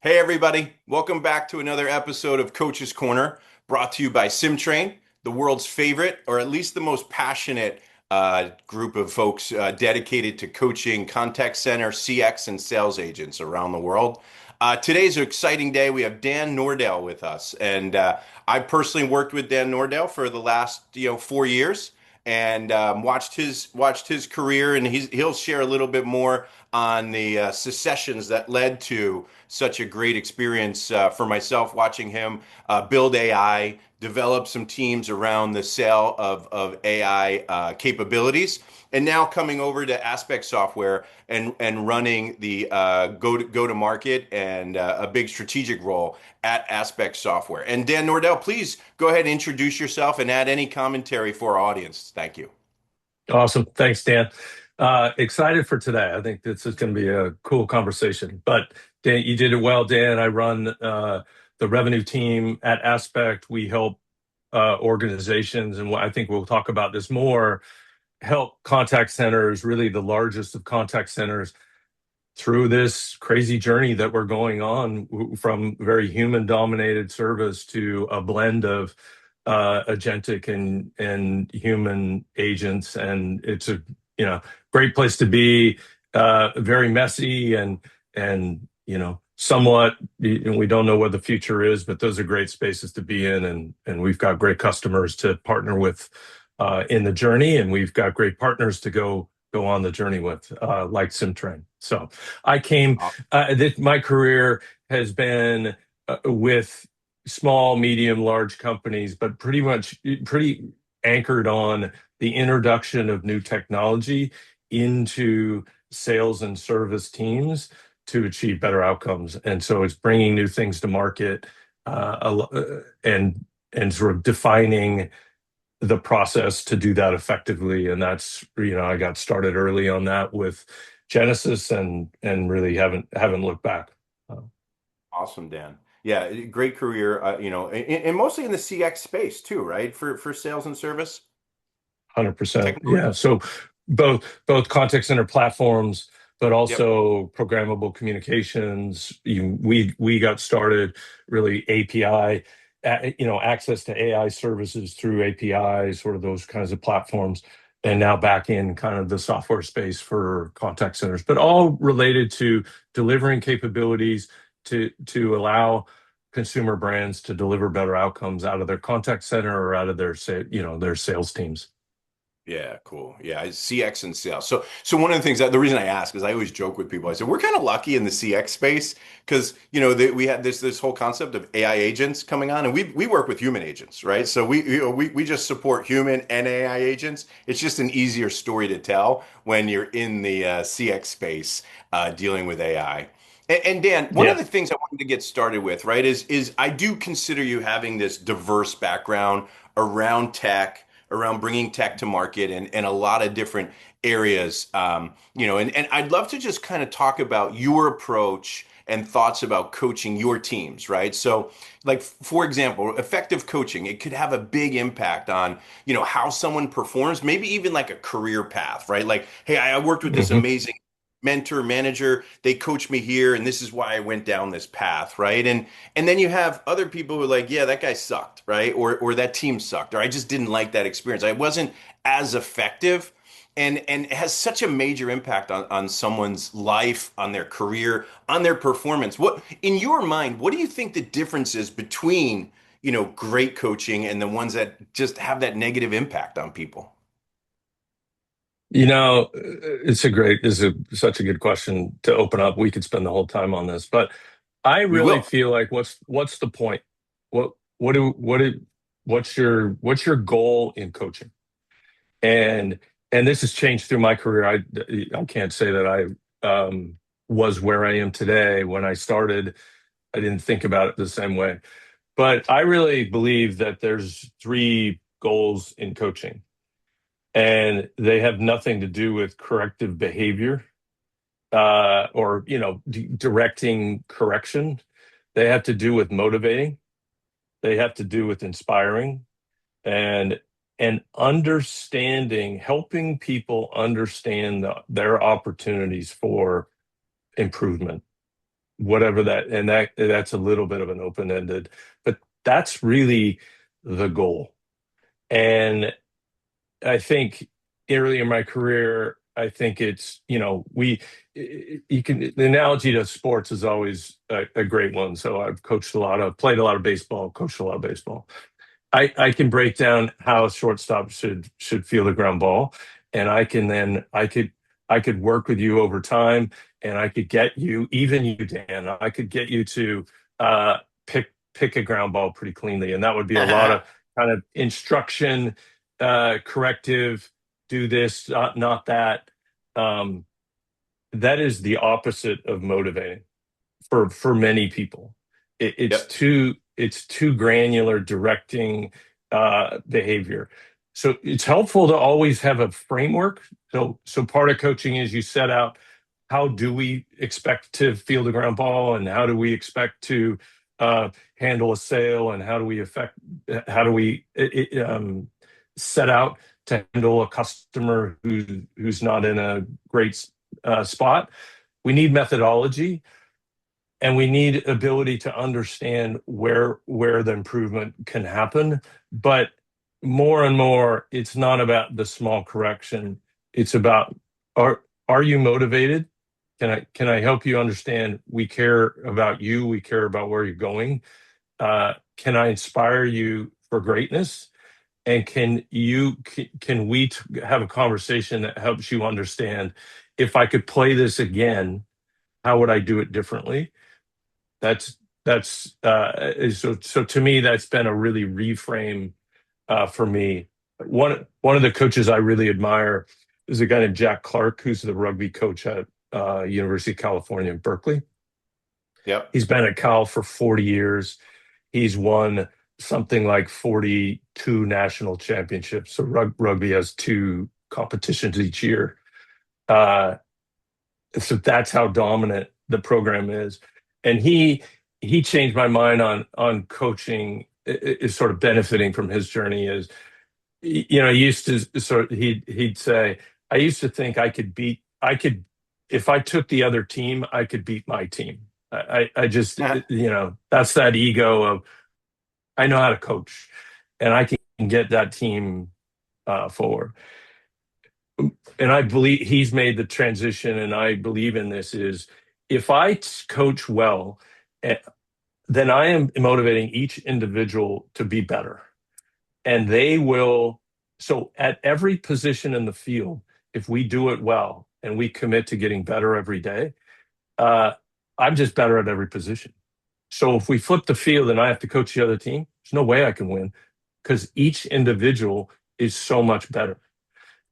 Hey everybody, welcome back to another episode of Coach's Corner, brought to you by SimTrain, the world's favorite, or at least the most passionate group of folks dedicated to coaching contact center, CX, and sales agents around the world. Today's an exciting day. We have Dan Nordale with us, and I personally worked with Dan Nordale for the last 4 years, and watched his career, and he'll share a little bit more on the secessions that led to such a great experience for myself watching him build AI, develop some teams around the sale of AI capabilities, and now coming over to Aspect Software and running the go to market and a big strategic role at Aspect Software. And Dan Nordell, please go ahead and introduce yourself and add any commentary for our audience. Thank you. Awesome. Thanks, Dan. Excited for today. I think this is going to be a cool conversation. But Dan, you did it well, Dan. I run the revenue team at Aspect. We help organizations, and I think we'll talk about this more, help contact centers, really the largest of contact centers, through this crazy journey that we're going on from very human-dominated service to a blend of agentic and human agents. And it's a great place to be. Very messy and somewhat we don't know what the future is, but those are great spaces to be in, and we've got great customers to partner with in the journey, and we've got great partners to go on the journey with, like SimTrain. So I came, my career has been with small, medium, large companies, but pretty anchored on the introduction of new technology into sales and service teams to achieve better outcomes. And so it's bringing new things to market, and sort of defining the process to do that effectively. And that's, I got started early on that with Genesis, and really haven't looked back. Awesome, Dan. Yeah, great career, and mostly in the CX space too, right? For sales and service 100%. technology. Yeah. So both contact center platforms, but Yep. also programmable communications. We got started really API, access to AI services through APIs, sort of those kinds of platforms, and now back in kind of the software space for contact centers, but all related to delivering capabilities to allow consumer brands to deliver better outcomes out of their contact center or out of their sales teams. Yeah, cool. Yeah, it's CX and sales. So one of the things that the reason I ask is I always joke with people. I said we're kind of lucky in the CX space because we had this whole concept of AI agents coming on, and we work with human agents, right? So we just support human and AI agents. It's just an easier story to tell when you're in the CX space dealing with AI. And Dan, one of Yeah. the things I wanted to get started with, right, is I do consider you having this diverse background around tech, around bringing tech to market, and a lot of different areas. And I'd love to just kind of talk about your approach and thoughts about coaching your teams, right? So, like, for example, effective coaching, it could have a big impact on, how someone performs, maybe even like a career path, right? Like, hey, I worked with this Hmm. amazing mentor manager, they coached me here, and this is why I went down this path, right? And then you have other people who are like, yeah, that guy sucked, right? Or that team sucked, or I just didn't like that experience, I wasn't as effective. And it has such a major impact on someone's life, on their career, on their performance. What, in your mind, what do you think the difference is between, great coaching and the ones that just have that negative impact on people? It's such a good question to open up. We could spend the whole time on this, but I We really will. feel like what's the point? What what do what do, what's your goal in coaching? And this has changed through my career. I can't say that I was where I am today. When I started, I didn't think about it the same way. But I really believe that there's three goals in coaching, and they have nothing to do with corrective behavior, or directing correction. They have to do with motivating. They have to do with inspiring, and understanding, helping people understand their opportunities for improvement. whatever that, and that's a little bit of an open-ended, but that's really the goal. And I think early in my career, I think it's, you can, the analogy to sports is always a great one. So I've played a lot of baseball, coached a lot of baseball. I can break down how a shortstop should field a ground ball, and I could work with you over time, and I could get you, even you, Dan, I could get you to uh, pick a ground ball pretty cleanly, and that would be a lot of kind of instruction, corrective, do this, not that. Um, that is the opposite of motivating for many people. Yep. It's too granular directing behavior. So it's helpful to always have a framework. So part of coaching is you set out how do we expect to field a ground ball, and how do we expect to handle a sale, and how do we set out to handle a customer who's not in a great spot. We need methodology, and we need ability to understand where the improvement can happen. But more and more, it's not about the small correction. It's about, are you motivated? Can I help you understand? We care about you. We care about where you're going. Can I inspire you for greatness? And can we have a conversation that helps you understand, if I could play this again, how would I do it differently? That's so to me, that's been a really reframe for me. One of the coaches I really admire is a guy named Jack Clark, who's the rugby coach at University of California in Berkeley. Yep. He's been at Cal for 40 years. He's won something like 42 national championships. So rugby has two competitions each year. Uh, so that's how dominant the program is. And he changed my mind on coaching, is sort of benefiting from his journey. Is, he used to he'd say, I used to think I could, if I took the other team, I could beat my team. I just, that's that ego of, I know how to coach, and I can get that team forward. And I believe he's made the transition, and I believe in this, is if I coach well, eh, then I am motivating each individual to be better. And they will, so at every position in the field, if we do it well and we commit to getting better every day, uh, I'm just better at every position. So if we flip the field and I have to coach the other team, there's no way I can win, because each individual is so much better.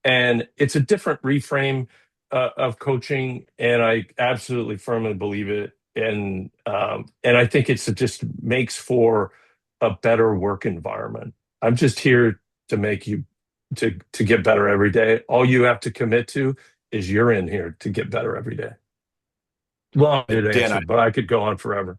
And it's a different reframe of coaching, and I absolutely firmly believe it. And I think it just makes for a better work environment. I'm just here to make you to get better every day. All you have to commit to is you're in here to get better every day. Long-winded Dan, answer, but I could go on forever.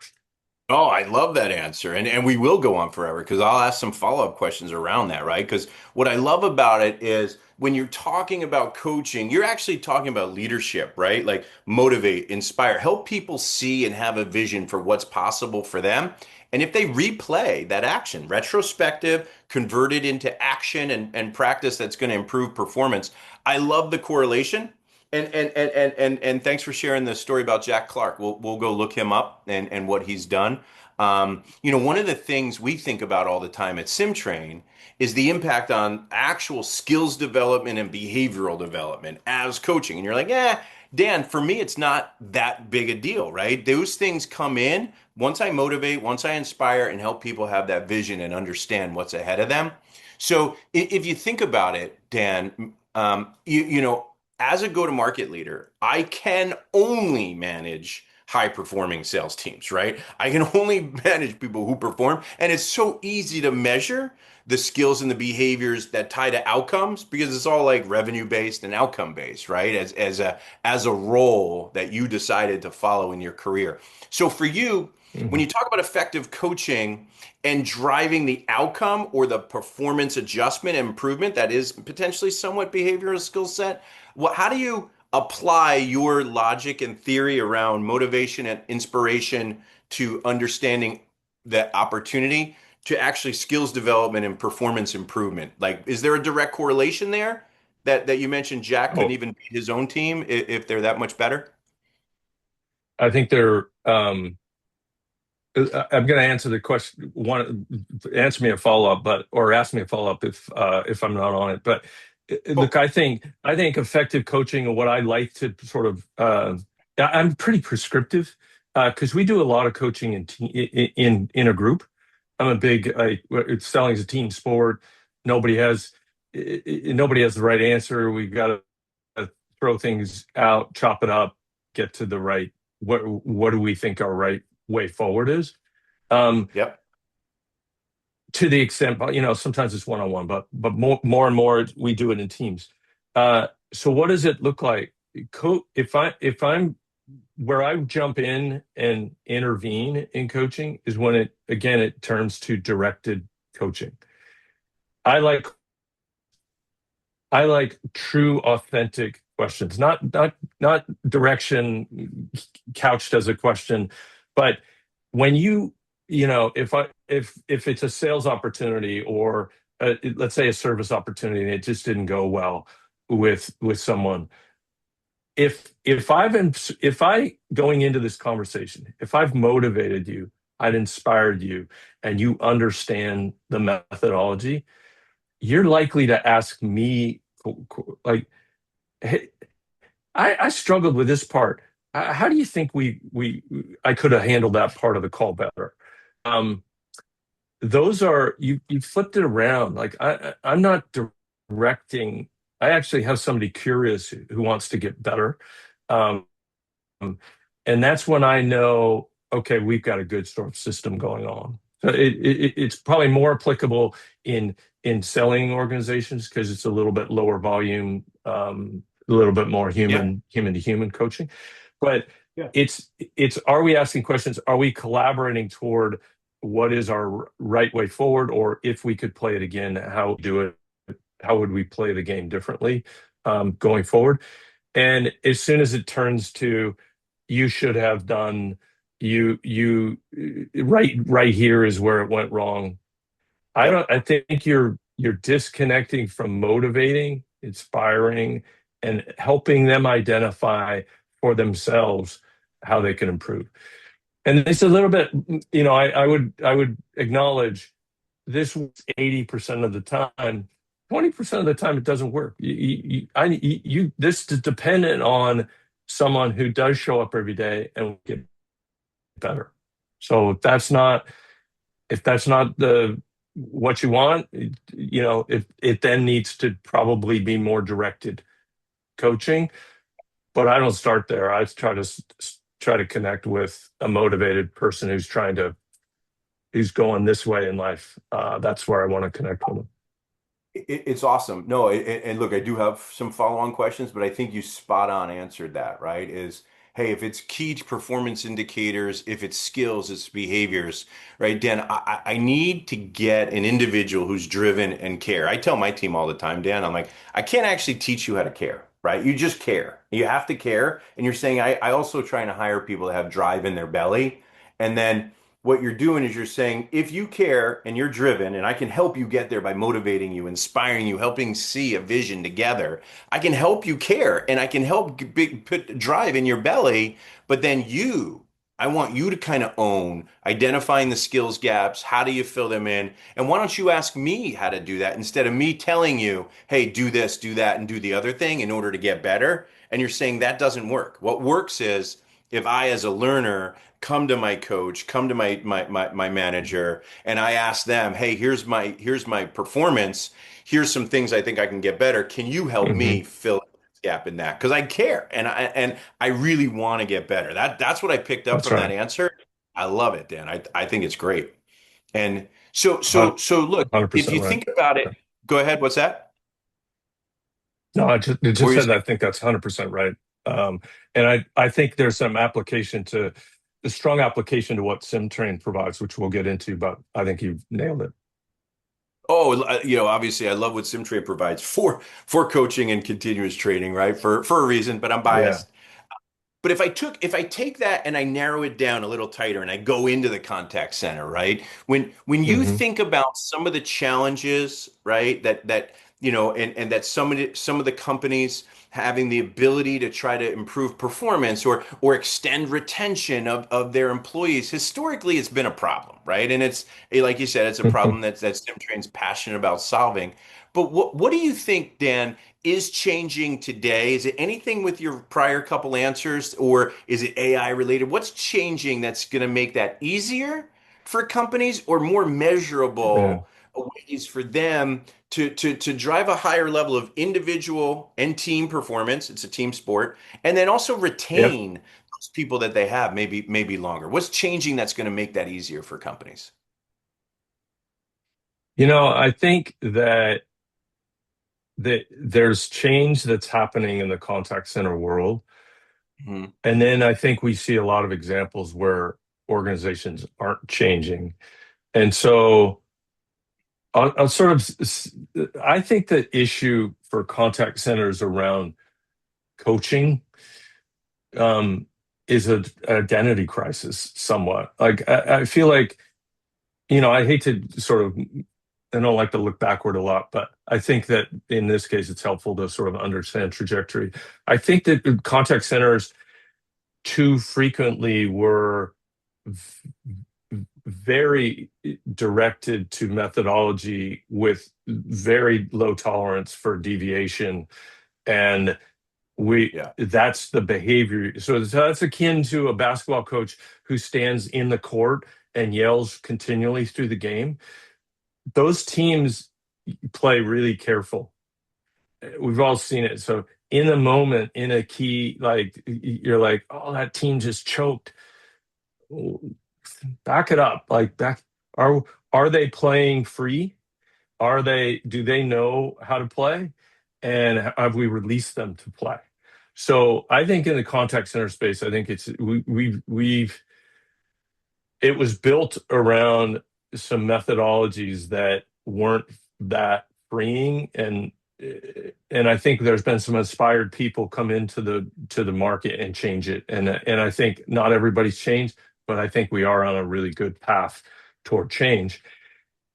oh, I love that answer. And we will go on forever because I'll ask some follow-up questions around that, right? Because what I love about it is when you're talking about coaching, you're actually talking about leadership, right? Like motivate, inspire, help people see and have a vision for what's possible for them. And if they replay that action, retrospective, convert it into action and practice that's going to improve performance. I love the correlation. And thanks for sharing the story about Jack Clark. We'll go look him up and what he's done. One of the things we think about all the time at SimTrain is the impact on actual skills development and behavioral development as coaching. And you're like, yeah, Dan, for me, it's not that big a deal, right? Those things come in once I motivate, once I inspire and help people have that vision and understand what's ahead of them. So if you think about it, Dan, as a go-to-market leader, I can only manage high-performing sales teams, right? I can only manage people who perform, and it's so easy to measure the skills and the behaviors that tie to outcomes because it's all like revenue-based and outcome-based, right? As a role that you decided to follow in your career. So for you, when Mhm. you talk about effective coaching and driving the outcome or the performance adjustment and improvement that is potentially somewhat behavioral skill set, how do you apply your logic and theory around motivation and inspiration to understanding the opportunity to actually skills development and performance improvement? Like, is there a direct correlation there that you mentioned Jack couldn't Oh, even beat his own team if they're that much better? I think they're. I'm going to answer the question. Answer me a follow up, but or ask me a follow up if I'm not on it. But look, Oh, I think effective coaching and what I like to sort of I'm pretty prescriptive because we do a lot of coaching in a group. I'm a big selling is a team sport. Nobody has nobody has the right answer. We've got to throw things out, chop it up, get to the right. What do we think our right way forward is? Um, yep. to the extent, but sometimes it's one on one, but more and more we do it in teams. So what does it look like? If I'm where I jump in and intervene in coaching is when it turns to directed coaching. I like I like true, authentic questions, not direction couched as a question, but when if it's a sales opportunity or let's say a service opportunity and it just didn't go well with someone, if I going into this conversation, if I've motivated you, I've inspired you, and you understand the methodology, you're likely to ask me like, hey, I struggled with this part. How do you think we I could have handled that part of the call better? Um, those are you flipped it around. Like I'm not directing. I actually have somebody curious who wants to get better. Um, and that's when I know, okay, we've got a good sort of system going on. So it's probably more applicable in selling organizations because it's a little bit lower volume, a little bit more Yeah. human to human coaching. But Yeah. it's are we asking questions? Are we collaborating toward what is our right way forward? Or if we could play it again, how do it? How would we play the game differently going forward? And as soon as it turns to you should have done right here is where it went wrong. Yep. I think you're disconnecting from motivating, inspiring, and helping them identify for themselves how they can improve. And it's a little bit, I would acknowledge this was 80% of the time. 20% of the time it doesn't work. This is dependent on someone who does show up every day and will get better. So if that's not the what you want, it then needs to probably be more directed coaching. But I don't start there. I try to connect with a motivated person who's going this way in life. That's where I want to connect with them. It's awesome. No, and look, I do have some follow-on questions, but I think you spot on answered that, right? Hey, if it's key to performance indicators, if it's skills, it's behaviors, right? Dan, I need to get an individual who's driven and care. I tell my team all the time, Dan, I'm like, I can't actually teach you how to care, right? You just care. You have to care. And you're saying, I also trying to hire people that have drive in their belly. And then what you're doing is you're saying, if you care and you're driven, and I can help you get there by motivating you, inspiring you, helping see a vision together, I can help you care and I can help put drive in your belly. But then I want you to kind of own identifying the skills gaps. How do you fill them in? And why don't you ask me how to do that instead of me telling you, hey, do this, do that, and do the other thing in order to get better? And you're saying that doesn't work. What works is if I, as a learner, come to my coach, come to my manager, and I ask them, hey, here's my performance. Here's some things I think I can get better. Can you help Hmm. me fill this gap in that? Because I care and I really want to get better. That's what I picked up That's from that right. answer. I love it, Dan. I think it's great. And so Hun- so so look, if 100% you right. think about it, go ahead. What's that? No, I just What were you said saying? I think that's 100% right. And I think there's some application to the strong application to what SimTrain provides, which we'll get into, but I think you've nailed it. Oh, obviously, I love what SimTrade provides for coaching and continuous training, right? For a reason, but I'm Yeah. biased. But if I take that and I narrow it down a little tighter and I go into the contact center, right? When you Hmm. think about some of the challenges, right, and that some of the companies having the ability to try to improve performance or extend retention of their employees, historically it's been a problem, right? And it's like you said, it's a problem that SimTrain's passionate about solving. But what do you think, Dan, is changing today? Is it anything with your prior couple answers, or is it AI related? What's changing that's going to make that easier for companies or more Yeah. measurable ways for them to drive a higher level of individual and team performance? It's a team sport, and then also Yep. retain those people that they have maybe longer. What's changing that's going to make that easier for companies? I think that there's change that's happening in the contact center world. Mhm. And then I think we see a lot of examples where organizations aren't changing. And so I'll sort of, I think the issue for contact centers around coaching um, is an identity crisis somewhat. Like I feel like, I hate to sort of, I don't like to look backward a lot, but I think that in this case, it's helpful to sort of understand trajectory. I think that contact centers too frequently were very directed to methodology with very low tolerance for deviation. And we Yeah. that's the behavior. So that's akin to a basketball coach who stands in the court and yells continually through the game. Those teams play really careful. We've all seen it. So in the moment, in a key, like you're like, oh, that team just choked. Back it up. Like back, are are they playing free? Do they know how to play? And have we released them to play? So I think in the contact center space, I think we've it was built around some methodologies that weren't that freeing, and I think there's been some inspired people come into the market and change it, and I think not everybody's changed, but I think we are on a really good path toward change.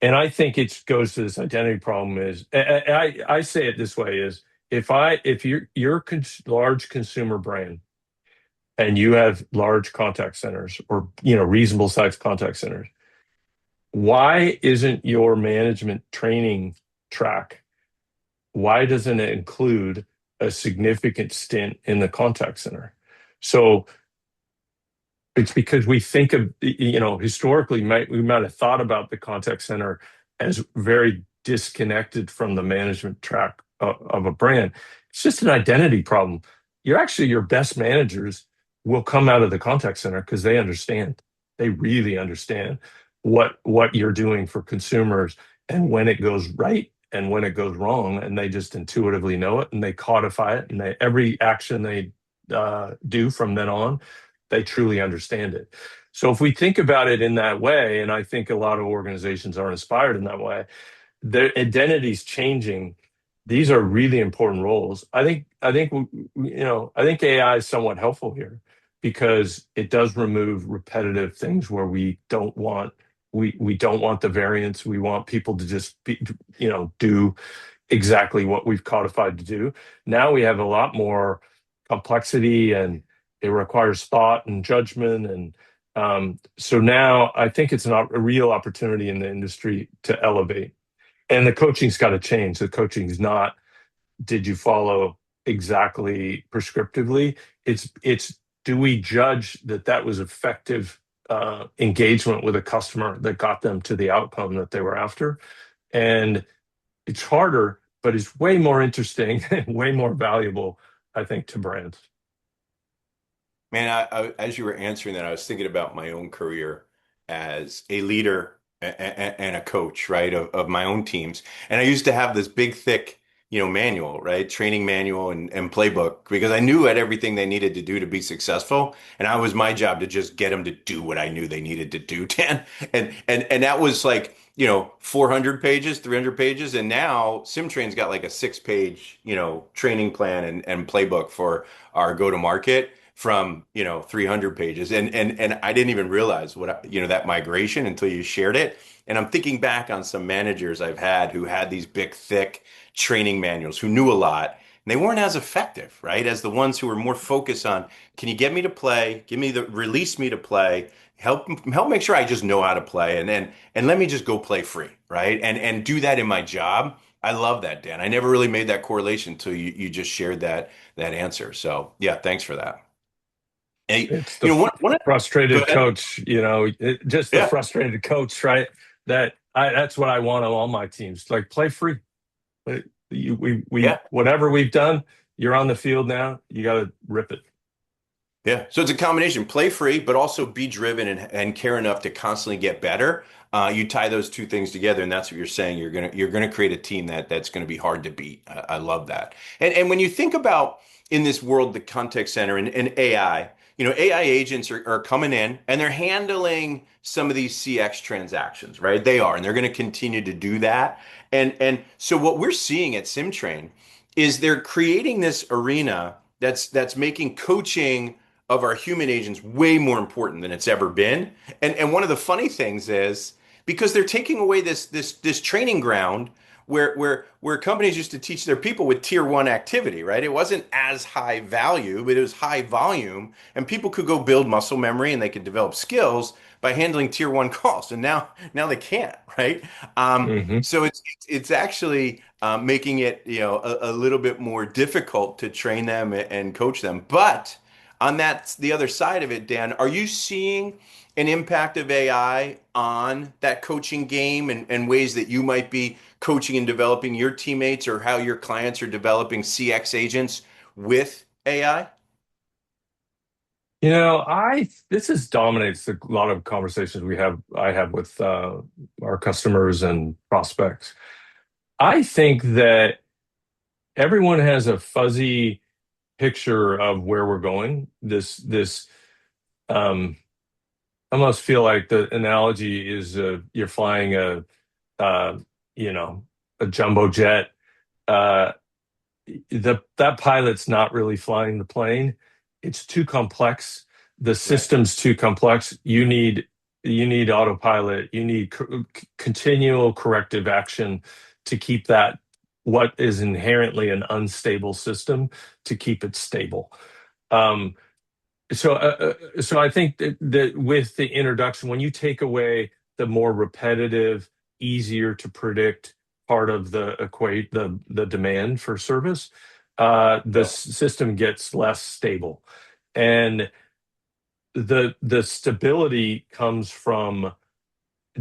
And I think it goes to this identity problem is I say it this way is if you're a large consumer brand and you have large contact centers or reasonable sized contact centers, why isn't your management training track, why doesn't it include a significant stint in the contact center? So it's because we think of, historically, we might have thought about the contact center as very disconnected from the management track of a brand. It's just an identity problem. Your best managers will come out of the contact center because they understand. They really understand what you're doing for consumers and when it goes right and when it goes wrong, and they just intuitively know it and they codify it, and every action they do from then on, they truly understand it. So if we think about it in that way, and I think a lot of organizations are inspired in that way, their identity's changing. These are really important roles. I think AI is somewhat helpful here because it does remove repetitive things where we don't want the variance. We want people to just do exactly what we've codified to do. Now we have a lot more complexity, and it requires thought and judgment. And so now I think it's a real opportunity in the industry to elevate. And the coaching's got to change. The coaching is not, did you follow exactly prescriptively? It's do we judge that that was effective engagement with a customer that got them to the outcome that they were after? And it's harder, but it's way more interesting and way more valuable, I think, to brands. Man, as you were answering that, I was thinking about my own career as a leader and a coach, right, of my own teams. And I used to have this big, thick, manual, right, training manual and playbook because I knew at everything they needed to do to be successful. And my job to just get them to do what I knew they needed to do, Dan. And that was like, 400 pages, 300 pages. And now SimTrain's got like a 6 page, training plan and playbook for our go to market from, 300 pages. And I didn't even realize that migration until you shared it. And I'm thinking back on some managers I've had who had these big, thick training manuals, who knew a lot. And they weren't as effective, right? As the ones who were more focused on, can you get me to play? Release me to play. Help make sure I just know how to play, and let me just go play free, right? And do that in my job. I love that, Dan. I never really made that correlation until you just shared that answer. So yeah, thanks for that. Hey, It's the one go frustrated ahead. coach, just the Yeah, frustrated coach, right? That's what I want on all my teams. Like play free. We yeah. whatever we've done, you're on the field now. You got to rip it. Yeah. So it's a combination, play free, but also be driven and care enough to constantly get better. You tie those two things together, and that's what you're saying. You're gonna create a team that's gonna be hard to beat. I love that. And when you think about in this world, the contact center and AI, AI agents are coming in and they're handling some of these CX transactions, right? They are, and they're gonna continue to do that. And so what we're seeing at SimTrain is they're creating this arena that's making coaching of our human agents way more important than it's ever been. And one of the funny things is because they're taking away this training ground where companies used to teach their people with tier one activity, right? It wasn't as high value, but it was high volume, and people could go build muscle memory and they could develop skills by handling tier one calls. And now they can't, right? Hmm. So it's actually making it a little bit more difficult to train them and coach them. But on the other side of it, Dan, are you seeing an impact of AI on that coaching game and ways that you might be coaching and developing your teammates or how your clients are developing CX agents with AI? I this is dominates a lot of conversations I have with our customers and prospects. I think that everyone has a fuzzy picture of where we're going. This um, I almost feel like the analogy is you're flying uh, you know a jumbo jet. Uh, that pilot's not really flying the plane. It's too complex. The Right. system's too complex. You need autopilot. You need continual corrective action to keep that what is inherently an unstable system to keep it stable. Um, so I think that with the introduction, when you take away the more repetitive, easier to predict part of the equate the demand for service, the Yeah. system gets less stable, and the stability comes from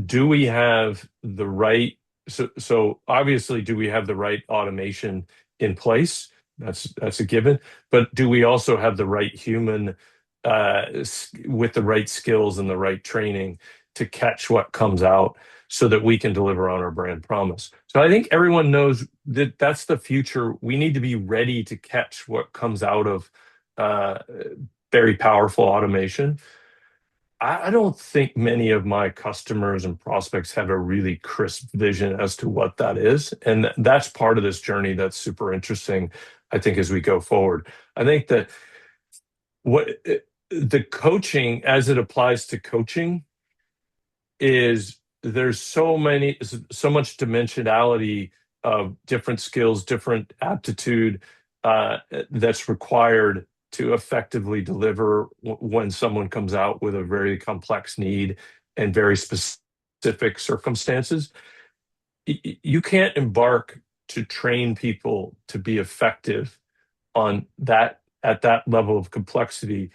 do we have the right so obviously do we have the right automation in place? That's a given. But do we also have the right human with the right skills and the right training to catch what comes out so that we can deliver on our brand promise? So I think everyone knows that that's the future. We need to be ready to catch what comes out of uh, very powerful automation. I don't think many of my customers and prospects have a really crisp vision as to what that is. And that's part of this journey that's super interesting, I think, as we go forward. I think that what the coaching, as it applies to coaching, is there's so much dimensionality of different skills, different aptitude that's required to effectively deliver when someone comes out with a very complex need and very specific circumstances. You can't embark to train people to be effective on that at that level of complexity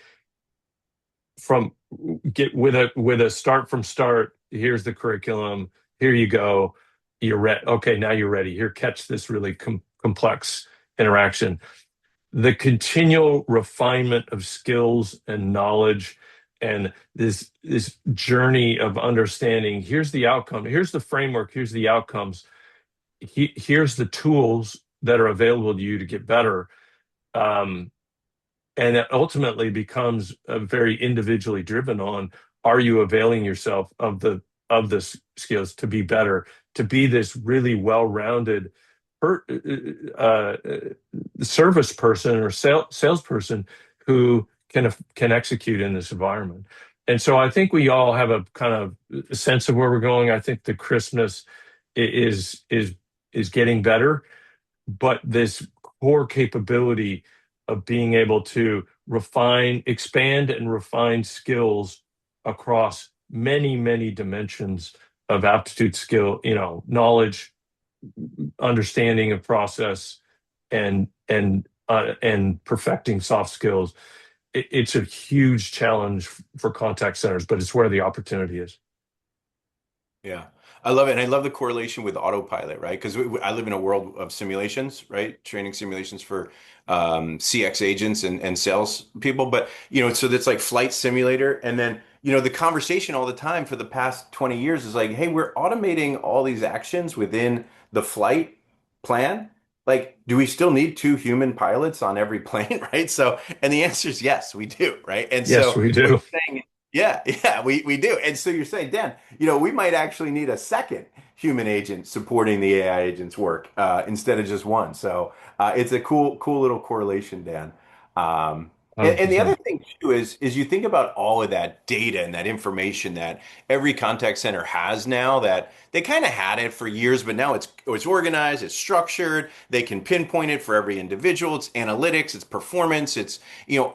from get with a start from start. Here's the curriculum. Here you go. You're ready. Okay, now you're ready. Here, catch this really complex interaction. The continual refinement of skills and knowledge, and this journey of understanding. Here's the outcome. Here's the framework. Here's the outcomes. Here's the tools that are available to you to get better. Um, and it ultimately becomes very individually driven on, are you availing yourself of the skills to be better, to be this really well-rounded per, service person or salesperson who can execute in this environment. And so I think we all have a kind of a sense of where we're going. I think the crispness is getting better, but this core capability of being able to expand and refine skills across many, many dimensions of aptitude, skill, knowledge, understanding of process, and perfecting soft skills. It's a huge challenge for contact centers, but it's where the opportunity is. Yeah. I love it. And I love the correlation with autopilot, right? Because I live in a world of simulations, right? Training simulations for CX agents and sales people. But, so that's like flight simulator. And then, the conversation all the time for the past 20 years is like, hey, we're automating all these actions within the flight plan. Like, do we still need two human pilots on every plane, right? So, and the answer is yes, we do, right? And Yes, so we what do. you're saying, yeah, yeah, we do. And so you're saying, Dan, we might actually need a second human agent supporting the AI agent's work instead of just one. So it's a cool little correlation, Dan. And the other 100%. thing too is you think about all of that data and that information that every contact center has now that they kind of had it for years, but now it's organized, it's structured, they can pinpoint it for every individual, it's analytics, it's performance, it's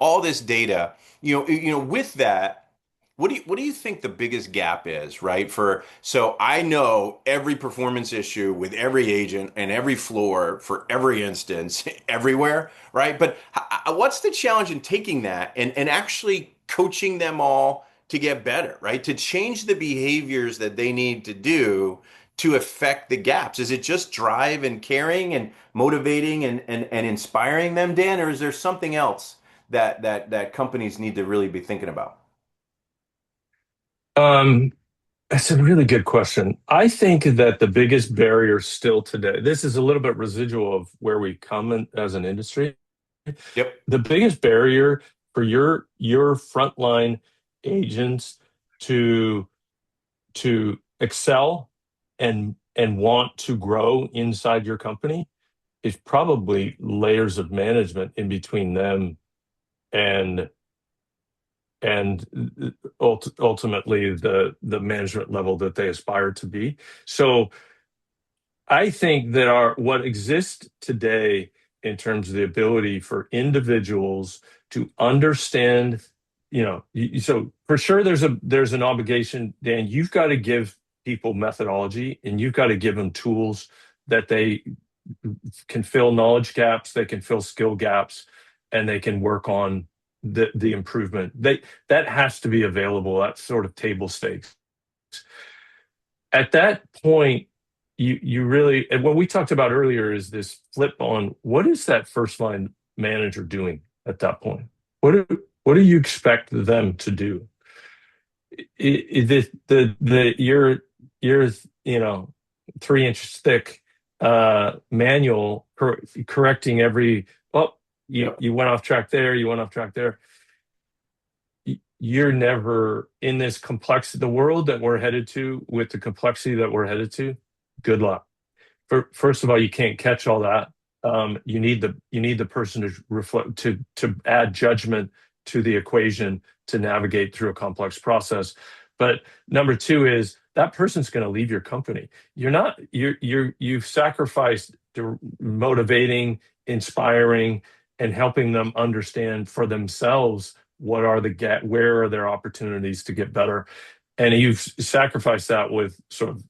all this data. With that, what do you think the biggest gap is, right? So I know every performance issue with every agent and every floor for every instance everywhere, right? But what's the challenge in taking that and actually coaching them all to get better, right? To change the behaviors that they need to do to affect the gaps. Is it just drive and caring and motivating and inspiring them, Dan, or is there something else that companies need to really be thinking about? Um, that's a really good question. I think that the biggest barrier still today, this is a little bit residual of where we come as an industry. Yep. The biggest barrier for your frontline agents to excel and want to grow inside your company is probably layers of management in between them and ultimately the management level that they aspire to be. So I think that what exists today in terms of the ability for individuals to understand, so for sure there's an obligation, Dan. You've got to give people methodology and you've got to give them tools that they can fill knowledge gaps, they can fill skill gaps, and they can work on the improvement. That has to be available. That's sort of table stakes. At that point, you really, and what we talked about earlier is this flip on what is that first line manager doing at that point? What do you expect them to do? Your 3 inch thick manual correcting every, oh, Yep. you went off track there, you went off track there. You're never in this the world that we're headed to with the complexity that we're headed to. Good luck. First of all, you can't catch all that. You need the person to reflect, to add judgment to the equation to navigate through a complex process. But number two is that person's going to leave your company. You've sacrificed motivating, inspiring, and helping them understand for themselves where are their opportunities to get better. And you've sacrificed that with sort of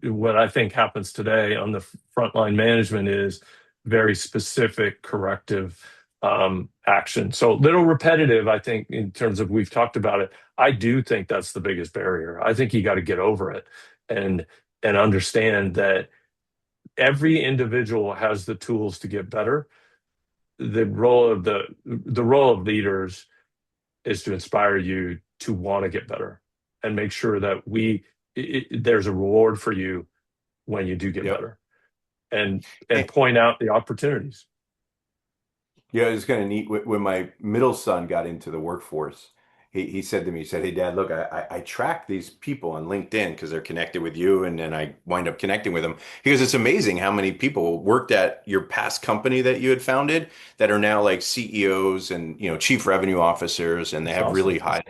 what I think happens today on the frontline management is very specific corrective action. So a little repetitive, I think, in terms of we've talked about it. I do think that's the biggest barrier. I think you got to get over it and understand that every individual has the tools to get better. The role of leaders is to inspire you to want to get better and make sure that there's a reward for you when you do get Yep. better and And, point out the opportunities. yeah, it was kind of neat when my middle son got into the workforce. he said to me, he said, "Hey, Dad, look, I track these people on LinkedIn because they're connected with you, and then I wind up connecting with them." He goes, "It's amazing how many people worked at your past company that you had founded that are now like CEOs and chief revenue officers, and they It's have awesome. really high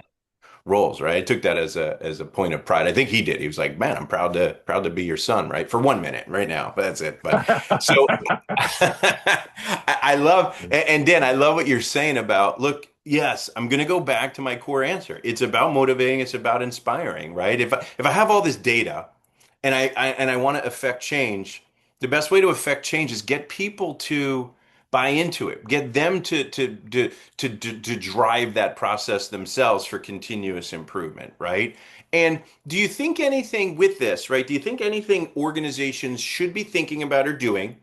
roles, right?" I took that as a point of pride. I think he did. He was like, "Man, I'm proud to be your son," right? For 1 minute right now, but that's it. But so I love and Dan, I love what you're saying about, look, yes, I'm going to go back to my core answer. It's about motivating, it's about inspiring, right? If I have all this data and I want to affect change, the best way to affect change is get people to buy into it, get them to drive that process themselves for continuous improvement, right? And do you think anything with this, right? Do you think anything organizations should be thinking about or doing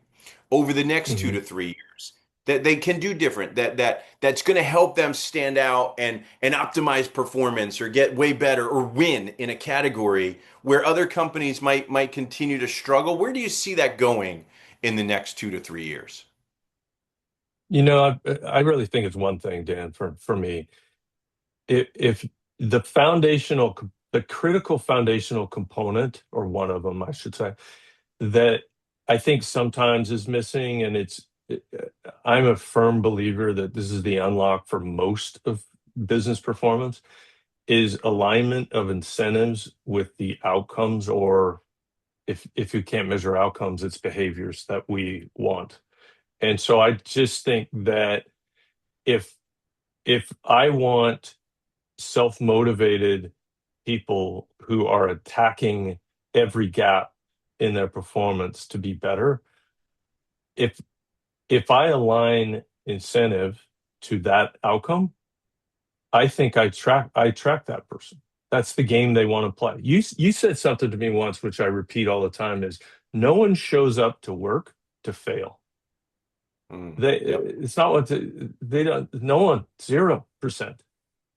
over the next two Mhm. to three years that they can do different, that's going to help them stand out and optimize performance or get way better or win in a category where other companies might continue to struggle? Where do you see that going in the next 2 to 3 years? I really think it's one thing, Dan, for me. If the critical foundational component, or one of them, I should say, that I think sometimes is missing, and I'm a firm believer that this is the unlock for most of business performance, is alignment of incentives with the outcomes, or if you can't measure outcomes, it's behaviors that we want. And so I just think that if if I want self-motivated people who are attacking every gap in their performance to be better, if if I align incentive to that outcome, I think I track that person. That's the game they want to play. You said something to me once, which I repeat all the time, is no one shows up to work to fail. Yep. It's not they don't, no one, 0%,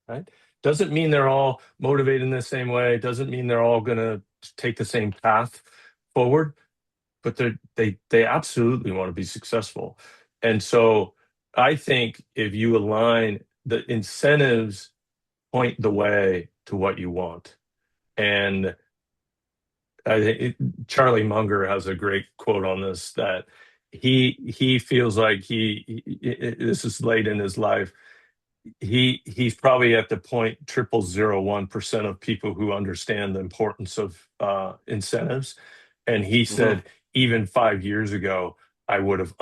right? Doesn't mean they're all motivated in the same way. Doesn't mean they're all going to take the same path forward, but they absolutely want to be successful. And so I think if you align the incentives, point the way to what you want. And I think Charlie Munger has a great quote on this, that he feels like this is late in his life. He's probably at the point 0001% of people who understand the importance of incentives. And he Mhm. said, even 5 years ago, I would have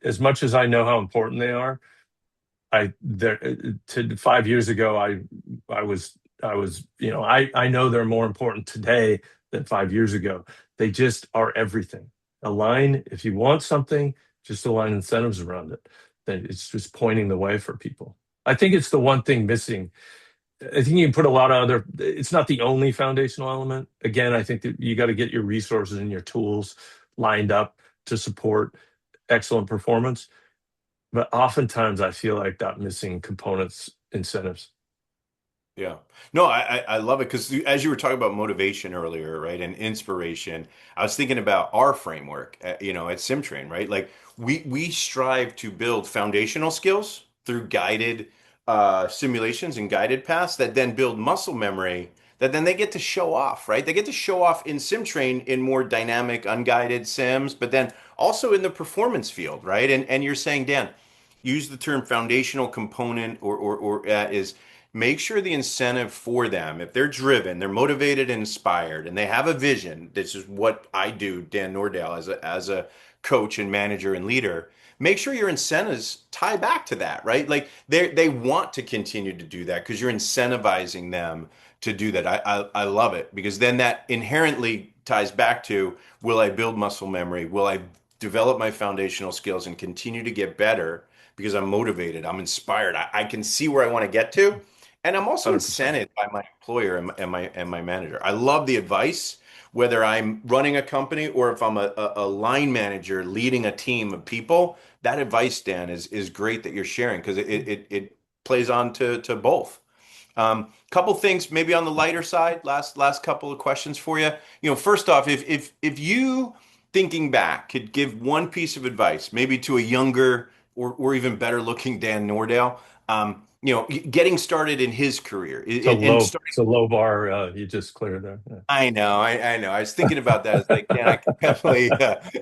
as much as I know how important they are. I there to 5 years ago, I know they're more important today than 5 years ago. They just are everything. Align, if you want something, just align incentives around it. Then it's just pointing the way for people. I think it's the one thing missing. I think you can put a lot of other, it's not the only foundational element. Again, I think that you got to get your resources and your tools lined up to support excellent performance. But oftentimes I feel like that missing components incentives. Yeah. No, I love it because as you were talking about motivation earlier, right, and inspiration, I was thinking about our framework, at SimTrain, right? Like we strive to build foundational skills through guided simulations and guided paths that then build muscle memory that then they get to show off, right? They get to show off in SimTrain in more dynamic, unguided sims, but then also in the performance field, right? And you're saying, Dan, use the term foundational component or is make sure the incentive for them, if they're driven, they're motivated and inspired, and they have a vision. This is what I do, Dan Nordale, as a coach and manager and leader. Make sure your incentives tie back to that, right? Like they want to continue to do that because you're incentivizing them to do that. I love it because then that inherently ties back to, will I build muscle memory? Will I develop my foundational skills and continue to get better because I'm motivated, I'm inspired, I can see where I want to get to, and I'm also 100%. incented by my employer and my manager. I love the advice, whether I'm running a company or if I'm a line manager leading a team of people. That advice, Dan, is great that you're sharing because it plays on to both. Couple things maybe on the lighter side. Last couple of questions for you. First off, if you thinking back could give one piece of advice, maybe to a younger or even better looking Dan Nordale, getting started in his career and starting. It's a low bar you just cleared there. Yeah. I know. I was thinking about that. It's like, man, I could definitely,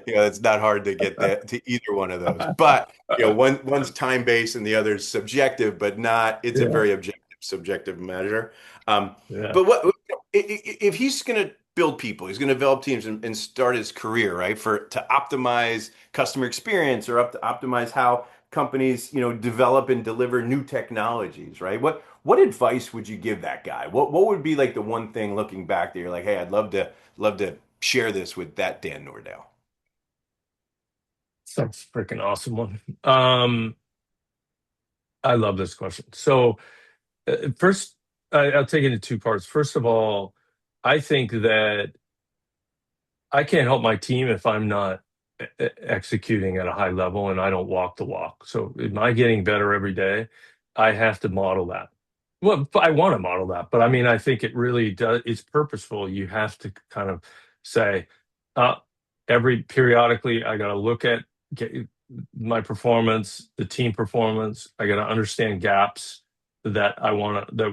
it's not hard to get that to either one of those. But one's time based and the other's subjective, but not. It's a Yeah. very objective, subjective measure. Um, Yeah. but if he's going to build people, he's going to develop teams and start his career, right? To optimize customer experience or up to optimize how companies, develop and deliver new technologies, right? What advice would you give that guy? What would be like the one thing looking back that you're like, hey, I'd love to share this with that Dan Nordale? That's a freaking awesome one. I love this question. So first, I'll take it in two parts. First of all, I think that I can't help my team if I'm not executing at a high level and I don't walk the walk. So, am I getting better every day? I have to model that. Well, I want to model that, but I mean, I think it really does. It's purposeful. You have to kind of say, uh, every periodically, I got to look at get, my performance, the team performance. I got to understand gaps that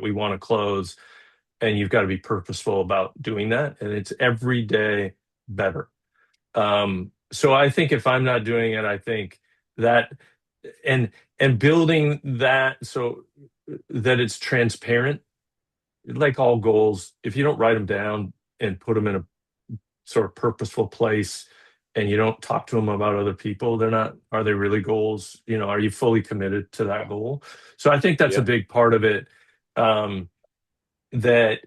we want to close, and you've got to be purposeful about doing that. And it's every day better. So I think if I'm not doing it, I think that and building that so that it's transparent, like all goals, if you don't write them down and put them in a sort of purposeful place and you don't talk to them about other people, are they really goals? Are you fully committed to that goal? So I think that's a Yeah. big part of it. Um, that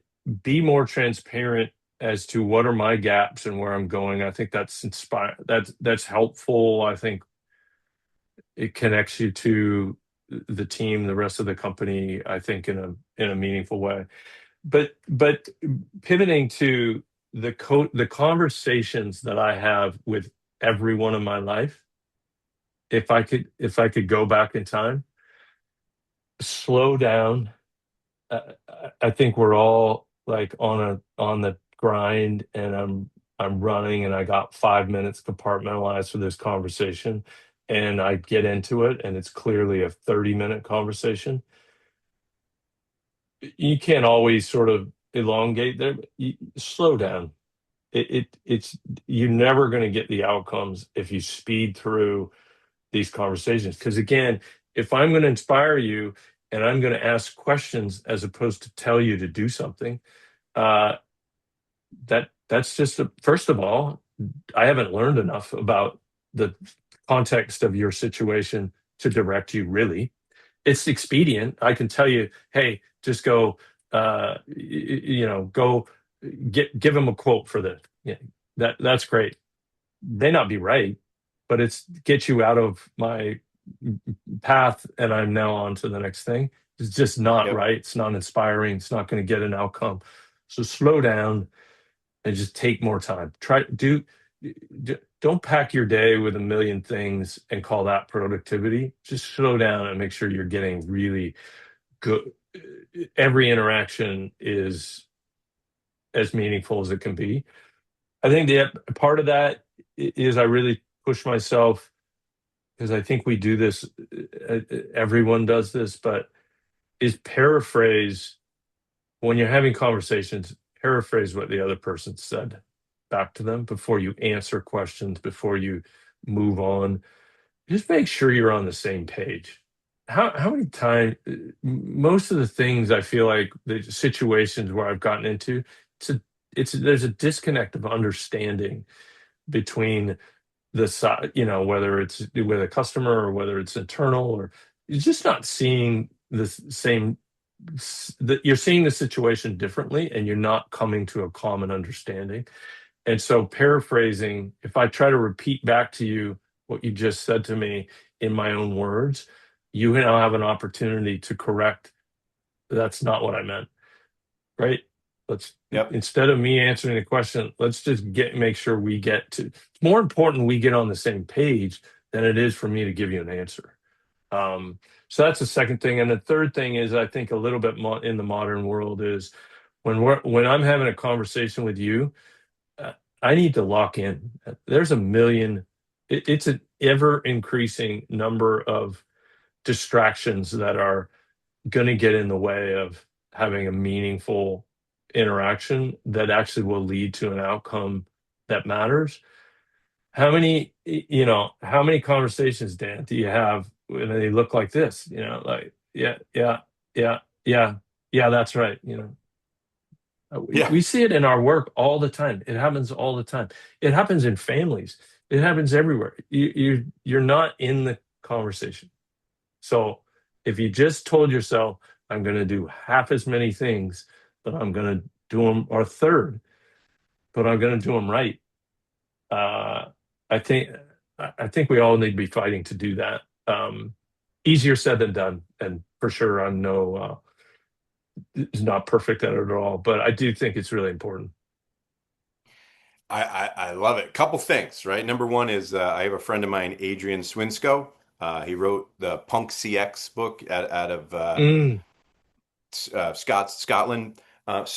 be more transparent as to what are my gaps and where I'm going. I think that's inspire that's helpful. I think it connects you to the team, the rest of the company, I think in a meaningful way. But pivoting to the conversations that I have with everyone in my life, if I could go back in time, slow down. I think we're all like on the grind, and I'm running, and I got 5 minutes compartmentalized for this conversation, and I get into it, and it's clearly a 30-minute conversation. You can't always sort of elongate there. Slow down. It's you're never going to get the outcomes if you speed through these conversations. Because again, if I'm going to inspire you and I'm going to ask questions as opposed to tell you to do something, uh, that's just first of all, I haven't learned enough about the context of your situation to direct you really. It's expedient. I can tell you, hey, just go, go give them a quote for this. Yeah, that's great. May not be right, but it's get you out of my path, and I'm now on to the next thing. It's just not Yep. right. It's not inspiring. It's not going to get an outcome. So slow down and just take more time. Don't pack your day with a million things and call that productivity. Just slow down and make sure you're getting really good. Every interaction is as meaningful as it can be. I think the part of that is I really push myself because I think we do this, everyone does this, but is paraphrase when you're having conversations, paraphrase what the other person said back to them before you answer questions, before you move on. Just make sure you're on the same page. How many times, most of the things I feel like the situations where I've gotten into, it's a, there's a disconnect of understanding between the side, whether it's with a customer or whether it's internal, or you're just not seeing the same, that you're seeing the situation differently and you're not coming to a common understanding. And so paraphrasing, if I try to repeat back to you what you just said to me in my own words, you now have an opportunity to correct. That's not what I meant, right? Let's Yep. instead of me answering the question, let's just make sure we get to. It's more important we get on the same page than it is for me to give you an answer. So that's the second thing, and the third thing is I think a little bit in the modern world is when I'm having a conversation with you, uh, I need to lock in. There's a million. it's an ever increasing number of distractions that are going to get in the way of having a meaningful interaction that actually will lead to an outcome that matters. How many conversations, Dan, do you have when they look like this? Like, yeah, yeah, yeah, yeah, yeah, that's right. Yeah. We see it in our work all the time. It happens all the time. It happens in families. It happens everywhere. You're not in the conversation. So if you just told yourself, I'm going to do half as many things, but I'm going to do them, or a third, but I'm going to do them right. Uh, I think I think we all need to be fighting to do that. Easier said than done, and for sure, I'm no is not perfect at it at all, but I do think it's really important. I love it. Couple things, right? Number one is I have a friend of mine, Adrian Swinsko. He wrote the Punk CX book out of Mm. Scotland.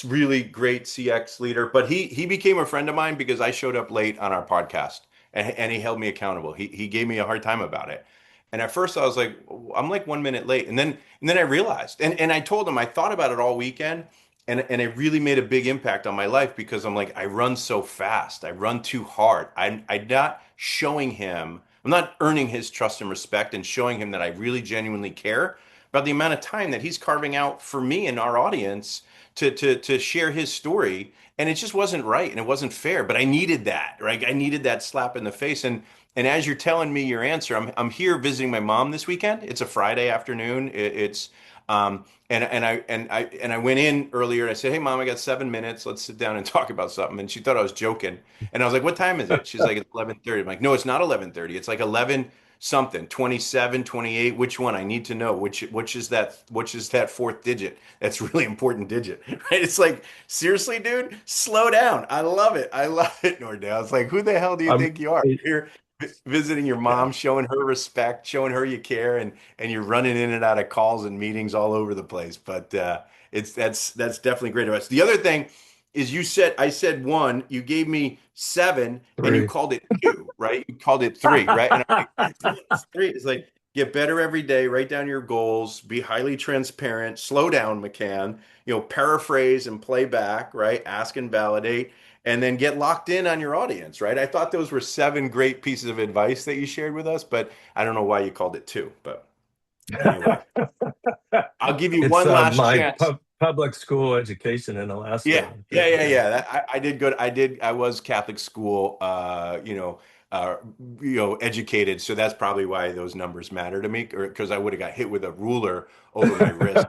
Really great CX leader, but he became a friend of mine because I showed up late on our podcast, and he held me accountable. He gave me a hard time about it, and at first I was like, I'm like 1 minute late, and then I realized, and I told him I thought about it all weekend, and it really made a big impact on my life because I'm like I run so fast, I run too hard. I'm not showing him, I'm not earning his trust and respect, and showing him that I really genuinely care about the amount of time that he's carving out for me and our audience to share his story. And it just wasn't right and it wasn't fair. But I needed that, right? I needed that slap in the face. And as you're telling me your answer, I'm here visiting my mom this weekend. It's a Friday afternoon. It's and I went in earlier and I said, "Hey mom, I got 7 minutes. Let's sit down and talk about something." And she thought I was joking. And I was like, "What time is it?" She's like, "It's 11:30." I'm like, "No, it's not 11:30. It's like 11 something, 27, 28. Which one? I need to know which is that fourth digit. That's really important digit." Right? It's like, seriously, dude, slow down. I love it. I love it, Nordale. It's like, who the hell do you I'm, think you are? it, You're visiting your yeah. mom, showing her respect, showing her you care, and you're running in and out of calls and meetings all over the place. But it's that's definitely great advice. The other thing is I said one, you gave me seven, and you Three. called it two, right? You called it three, right? And I'm like, it's three. It's like get better every day, write down your goals, be highly transparent, slow down, McCann, paraphrase and play back, right? Ask and validate, and then get locked in on your audience, right? I thought those were seven great pieces of advice that you shared with us, but I don't know why you called it two. But anyway, I'll give you It's one last my chance. public school education in Yeah, Alaska. yeah, yeah, Yeah. yeah. I did good. I was Catholic school, educated. So that's probably why those numbers matter to me, or because I would have got hit with a ruler over my wrist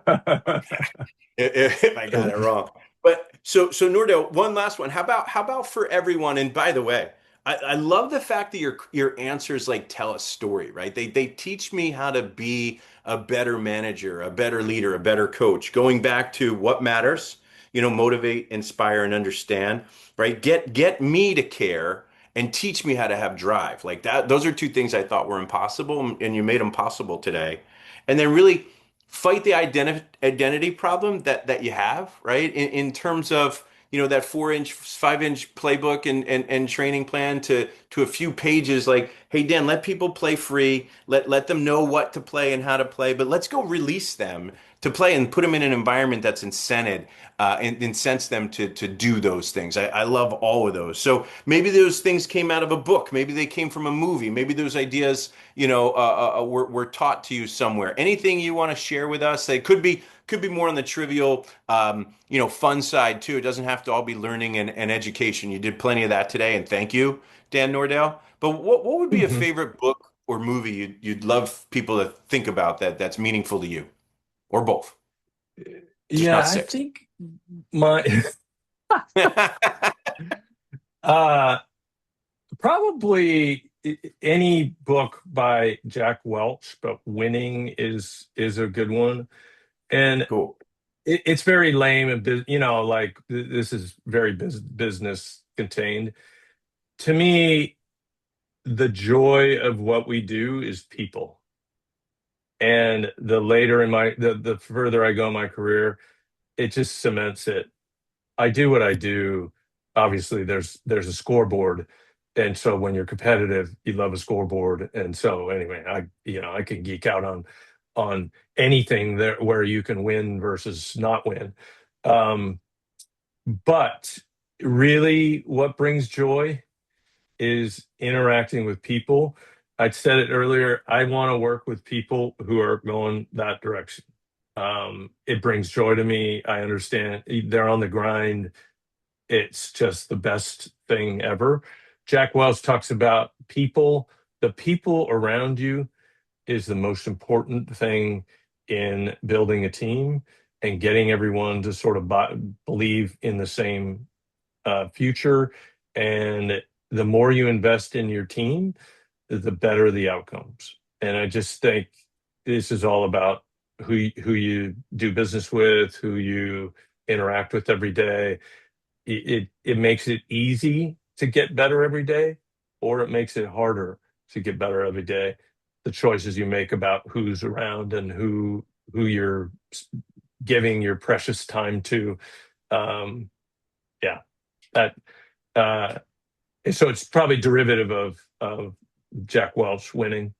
if I got it wrong. But so Nordell, one last one. How about for everyone? And by the way, I love the fact that your answers like tell a story, right? They teach me how to be a better manager, a better leader, a better coach. Going back to what matters, motivate, inspire, and understand, right? Get me to care and teach me how to have drive. Like that, those are two things I thought were impossible, and you made them possible today. And then really fight the identity problem that you have, right? In terms of, that 4 inch, 5 inch playbook and training plan to a few pages like, hey, Dan, let people play free. Let them know what to play and how to play, but let's go release them to play and put them in an environment that's incented and incents them to do those things. I love all of those. So maybe those things came out of a book. Maybe they came from a movie. Maybe those ideas, were taught to you somewhere. Anything you want to share with us? They could be more on the trivial, fun side too. It doesn't have to all be learning and education. You did plenty of that today, and thank you, Dan Nordale. But what would be a Mhm. favorite book or movie you'd love people to think about that's meaningful to you, or both, just not Yeah, I six? think my uh probably any book by Jack Welch, but Winning is a good one. And Cool. it's very lame and like this is very business contained. To me, the joy of what we do is people. And the further I go in my career, it just cements it. I do what I do. Obviously, there's a scoreboard, And so when you're competitive, you love a scoreboard. And so anyway, I can geek out on anything there where you can win versus not win. Um, but really, what brings joy is interacting with people. I said it earlier, I want to work with people who are going that direction. It brings joy to me. I understand they're on the grind. It's just the best thing ever. Jack Welch talks about people, the people around you is the most important thing in building a team and getting everyone to sort of believe in the same future. And the more you invest in your team, the better the outcomes. And I just think this is all about who you do business with, who you interact with every day. It makes it easy to get better every day, or it makes it harder to get better every day. The choices you make about who's around and who you're giving your precious time to. Um, yeah, that uh, so it's probably derivative of Jack Welch winning.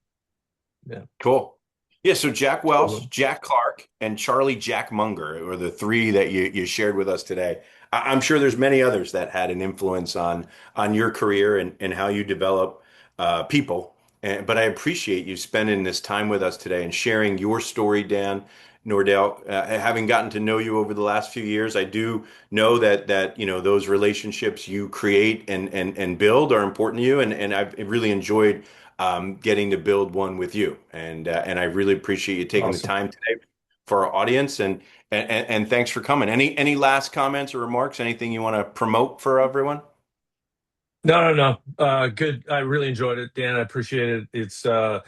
Yeah. Cool. Yeah, so Jack So, Welch, Jack Clark, and Charlie Jack Munger were the three that you shared with us today. I'm sure there's many others that had an influence on your career and how you develop people. But I appreciate you spending this time with us today and sharing your story, Dan Nordale. Having gotten to know you over the last few years, I do know that those relationships you create and build are important to you, and I've really enjoyed getting to build one with you. And I really appreciate you taking the awesome. time today for our audience and thanks for coming. Any last comments or remarks? Anything you want to promote for everyone? No, no, no. Good. I really enjoyed it, Dan. I appreciate it. It's I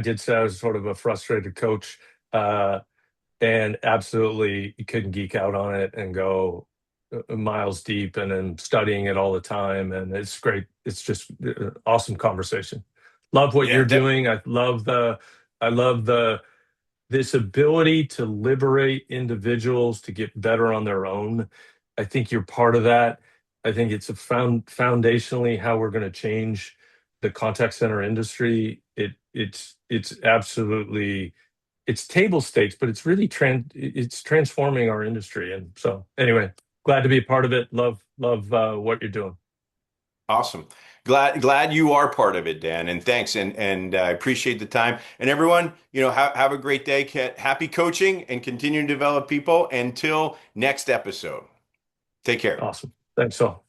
did say I was sort of a frustrated coach, and absolutely couldn't geek out on it and go miles deep and then studying it all the time. And it's great. It's just awesome conversation. Love what Yeah, you're definitely. doing. I love the this ability to liberate individuals to get better on their own. I think you're part of that. I think it's a foundationally how we're going to change the contact center industry. It's absolutely it's table stakes, but it's really it's transforming our industry. And so anyway, glad to be a part of it. Love what you're doing. Awesome. Glad you are part of it, Dan. And thanks. And I appreciate the time. And everyone, have a great day. Happy coaching and continue to develop people until next episode. Take care. Awesome. Thanks all.